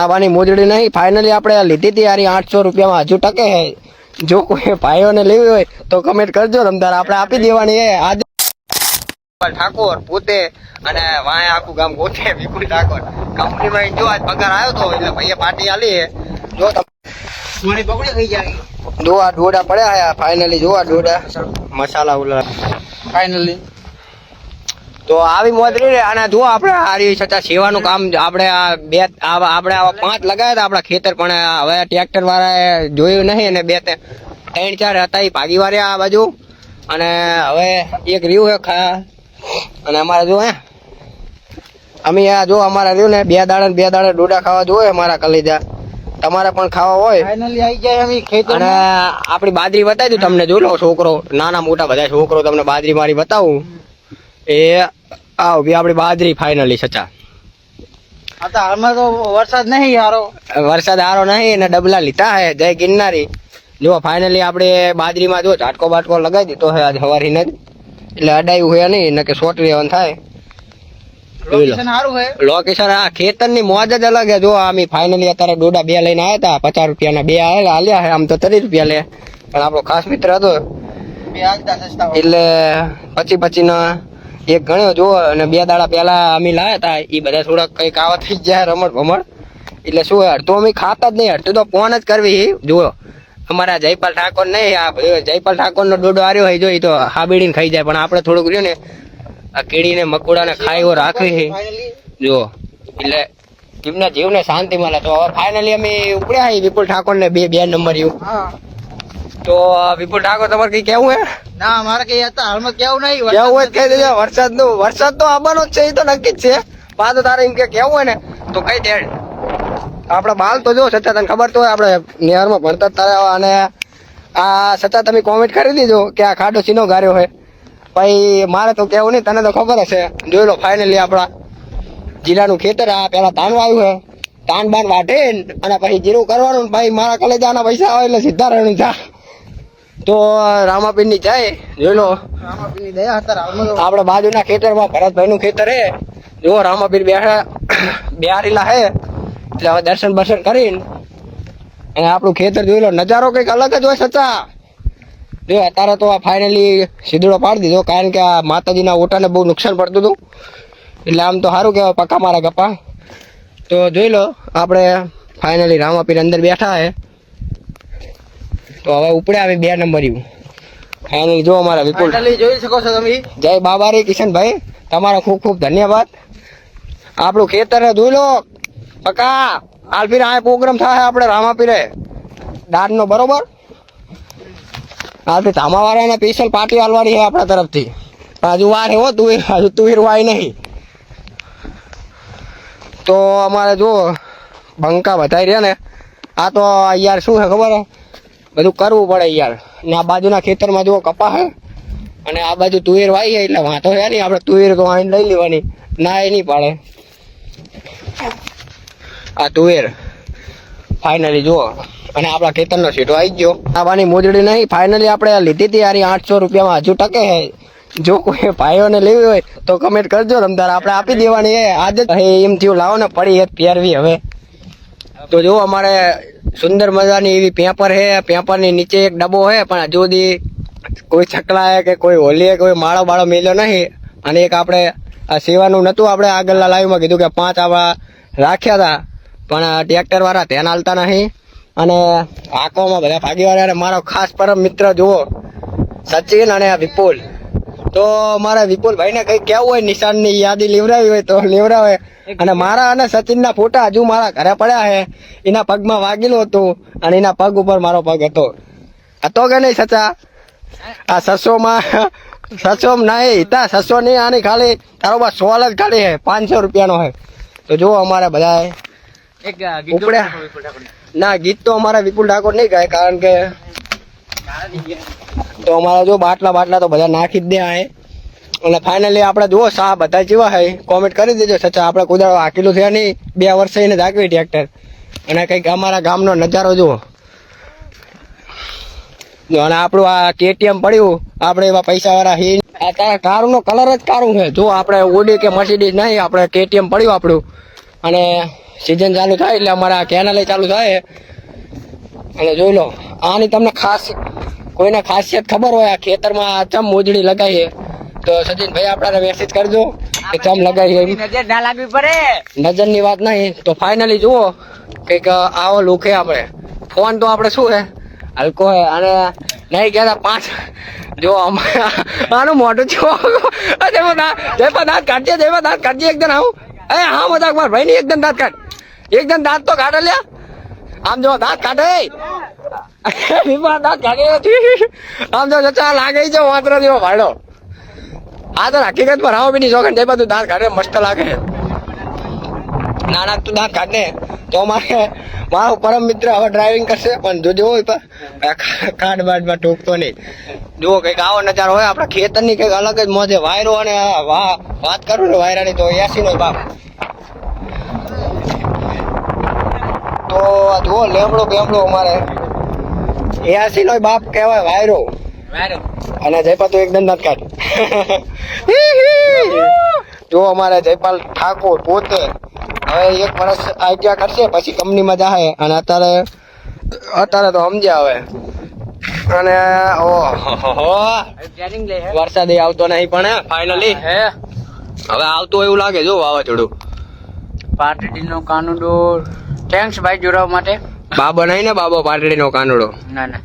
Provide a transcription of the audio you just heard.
આવાની મોજડી નહીં, ફાઇનલી આપણે લીધી હતી યાર 800 રૂપિયામાં હજુ ટકે હે. જો કોઈ ભાઈઓને લેવી હોય તો કમેન્ટ કરજો, રમદાર આપણે આપી દેવાની હે. આજે ઠાકોર પોતે અને વાય આખું ગામ ગોતે વિપુલ ઠાકોર કંપનીમાં જો આજ પગાર આવ્યો તો એટલે ભાઈએ પાર્ટી આલી હે. જો તમે પકડી થઈ જાય, જો આ ડોડા પડ્યા હે ફાઇનલી, જો આ ડોડા મસાલા ઉલા ફાઇનલી. તો આવી મોજરી રે. અને જો આપણે હારી છતાં સેવાનું કામ આપણે આ બે આપણે આવા 5 લગાવ્યા હતા આપણા ખેતર, પણ હવે ટ્રેક્ટર વાળાએ જોયું નહીં અને 2 3 4 હતા એ ભાગી વાળ્યા આ બાજુ. અને હવે એક રહ્યું હે અને અમારે જો હે અમે જો અમારે રહ્યું ને 2 દાડા ડોડા ખાવા જોઈએ અમારા કલેજા. તમારે પણ ખાવા હોય ફાઇનલી આવી જાય અમે ખેતર. અને આપણી બાજરી બતાવી દઉં તમને, જો લો છોકરો નાના મોટા બધા છોકરો તમને બાજરી મારી બતાવું. એ આવ બી આપણી બાજરી ફાઇનલી સચા. હાલમાં તો વરસાદ નહીં હારો, વરસાદ હારો નહીં અને ડબલા લીધા હે જય ગિરનારી. જો ફાઇનલી આપણે બાજરીમાં જો ઝાટકો બાટકો લગાવી દીધો હે આજ સવારી ને, એટલે અડાયું હોય નહીં ને કે શોર્ટ લેવાનું થાય. લોકેશન આ ખેતર ની મોજ જ અલગ હે. જો અમે ફાઇનલી અત્યારે ડોડા 2 લઈને આવ્યા હતા, 50 રૂપિયાના 2 આલ્યા હે. આમ તો 30 રૂપિયા લે, પણ આપણો ખાસ મિત્ર હતો એટલે 25 નો એક ગણ્યો. જો અને 2 દાડા પહેલા અમે લાવ્યા હતા, એ બધા થોડાક કઈક આવા થઈ જાય રમત ભમણ. એટલે શું હડતું અમે ખાતા જ નહીં, હડતું તો ફોન જ કરવી. જો અમારા જયપાલ ઠાકોર નહીં, આ જયપાલ ઠાકોર નો ડોડો આર્યો હોય જો એ તો હાબીડીને ખાઈ જાય, પણ આપણે થોડુંક રહ્યું ને આ કીડીને મકોડાને ખાઈ એવો રાખવી છે. જો એટલે જીવના જીવને શાંતિ મળે. તો હવે ફાઇનલી અમે ઉપડ્યા વિપુલ ઠાકોર ને 2 નંબર એવું. તો વિપુલ ઠાકોર તમારે કઈ કેવું હે? ના મારે કઈ હતા હાલમાં કેવું નહીં, કેવું હોય કહી દેજો. વરસાદ તો આવવાનો જ છે, એ તો નક્કી જ છે. પાછું તારે એમ કે કેવું હોય ને તો કઈ દે. આપડે બાલ તો જો છતાં તને ખબર તો હોય આપણે નેહરમાં ભણતા તારે. અને આ છતાં તમે કોમેન્ટ કરી દીધો કે આ ખાડો સીનો ગાર્યો હોય. ભાઈ મારે તો કેવું નહીં, તને તો ખબર હશે. જોઈ લો ફાઇનલી આપણા જીરાનું ખેતર. આ પેલા તાન વાવ્યું હે, તાન બાન વાઢે અને પછી જીરું કરવાનું. ભાઈ મારા કલેજાના પૈસા આવે એટલે સીધા રહેવાનું થા. તો રામાપીર ની જાય, જોઈ લો રામાપીર ની દયા હતા. આપડે બાજુના ખેતરમાં ભરતભાઈ નું ખેતર હે. જો રામાપીર બેહારેલા હે, એટલે હવે દર્શન બર્શન કરીને અને આપણું ખેતર જોઈ લો. નજારો કઈક અલગ જ હોય છતાં. જો અત્યારે તો આ ફાઇનલી સીધડો પાડી દીધો, કારણ કે આ માતાજીના ઓટાને બહુ નુકસાન પડતું હતું. એટલે આમ તો સારું કહેવાય પક્કા મારા ગપ્પા. તો જોઈ લો આપણે ફાઇનલી રામાપીર અંદર બેઠા હે. તો હવે ઉપડે આવે 2 નંબર એવું ફાઇનલી. જો અમારા વિપુલ જોઈ શકો છો તમે. જય બાબારી કિશનભાઈ, તમારો ખૂબ ખૂબ ધન્યવાદ. આપણું ખેતર જોઈ લો પક્કા. આલફીર આ પ્રોગ્રામ થાય આપણે રામાપીરે દાન નો, બરોબર. આલફીર ધામા વાળાને સ્પેશિયલ પાર્ટી આલવાની છે આપણા તરફથી. હજુ વાર હો હજુ તુવેર વાય નહીં. તો અમારે જો બંકા વધારી રહ્યા ને, આ તો યાર શું છે ખબર હે, બધું કરવું પડે યાર. ને આ બાજુના ખેતરમાં જો કપા હે અને આ બાજુ તુવેર વાઈ છે, એટલે વાંધો છે નહીં. આપણે તુવેર તો આઈને લઈ લેવાની, ના એ નહીં પાડે. આ તુવેર ફાઇનલી જુઓ. અને આપણા ખેતરનો સીટો આવી ગયો. આવાની મોજડી નહીં, ફાઇનલી આપણે લીધી હતી યાર 800 રૂપિયામાં હજુ ટકે હે. જો કોઈ ભાઈઓને લેવી હોય તો કમેન્ટ કરજો, રમદાર આપણે આપી દેવાની હે. આજે એમ થયું લાવો ને પડી એક પહેરવી હવે. તો જો અમારે સુંદર મજાની એવી પેપર હે. પેપરની નીચે એક ડબ્બો હે, પણ હજુ સુધી કોઈ ચકલા હે કે કોઈ હોલી કોઈ માળો બાળો મેલ્યો નહીં. અને એક આપણે આ સેવાનું નતું, આપણે આગળના લાઈવમાં કીધું કે 5 આવા રાખ્યા હતા, પણ ટ્રેક્ટર વાળા ધ્યાન આલતા નહીં. અને આંખોમાં બધા ભાગીવાળા. મારો ખાસ પરમ મિત્ર જુઓ સચિન અને વિપુલ. તો મારા વિપુલભાઈ ને કઈ કેવું હોય, નિશાનની યાદી લેવડાવી હોય તો લેવડાવે. અને મારા અને સચિનના ફોટા હજુ મારા ઘરે પડ્યા છે. એના પગમાં વાગેલું હતું અને એના પગ ઉપર મારો પગ હતો કે નહીં સચા? આ 600 નહીં તા 600 નહીં, આની ખાલી તારો બસ 16 જ ખાલી છે, 500 રૂપિયાનો છે. તો જો અમારા બધા ઉપડ્યા ના, ગીત તો અમારા વિપુલ ઠાકોર નહીં ગાય, કારણ કે તો અમારા જો બાટલા તો બધા નાખી જ દે હે. અને ફાઇનલી આપણે જુઓ સા બધા જેવા હે, કોમેન્ટ કરી દેજો. સચ્ચા આપણે કુદાડો હાકેલું થયા નહીં, 2 વર્ષ એને જાગવી ટ્રેક્ટર. અને કંઈક અમારા ગામનો નજારો જુઓ. અને આપણું આ KTM પડ્યું, આપણે એવા પૈસા વાળા હી. આ કારનો કલર જ કારું છે. જો આપણે ઓડી કે મર્સિડીઝ નહીં, આપણે KTM પડ્યું આપણું. અને સીઝન ચાલુ થાય એટલે અમારા કેનાલે ચાલુ થાય અને જોઈ લો આની તમને ખાસ કોઈને ખાસિયત ખબર હોય આ ખેતરમાં ચમ મોજડી લગાવીએ તો સચિનભાઈ આપણાને મેસેજ કરજો કે ચમ લગાવીએ એમ. નજર ના લાગવી પડે. નજરની વાત નહીં તો ફાઇનલી જુઓ કંઈક આવો લુક હે આપણે ફોન તો આપણે શું હે હલકો હે અને નહીં કહેતા 5 જો આનું મોઢું છો દાંત કાઢજે એકદમ આવું હા મજાક માર ભાઈ ની એકદમ દાંત કાઢ એકદમ દાંત તો કાઢે લ્યા આમ જો દાંત કાઢે દાંત કાઢે આમ જો ચા લાગે છે વાંતરો જેવો ભાડો આ તો હકીકત પર આવો બી નહીં શોખન તે બધું દાંત કાઢે મસ્ત લાગે નાના તું દાંત કાઢે તો મારો પરમ મિત્ર હવે ડ્રાઇવિંગ કરશે પણ જોજો કાઢ બાઢમાં ટોકતો નહીં જુઓ કંઈક આવો નજારો હોય આપણા ખેતરની કંઈક અલગ જ મોજે વાયરો અને વાત કરું ને વાયરાની તો 80 નો બાપ તો જુઓ લેમડો બેમડો અમારે 80 નો બાપ કહેવાય વાયરો અને જયપાલ તો એકદમ દાંત કાઢ જો અમારે જયપાલ ઠાકોર પોતે હવે 1 વર્ષ આઈડિયા કરશે પછી કંપનીમાં જાય અને અત્યારે તો સમજ્યા હવે અને વરસાદ આવતો નહીં પણ ફાઇનલી હવે આવતું એવું લાગે જો વાવાઝોડું પાટડીનો કાનુડો થેન્ક્સ ભાઈ જોડાવા માટે બાબો નહીં ને બાબો પાટડીનો કાનુડો ના ના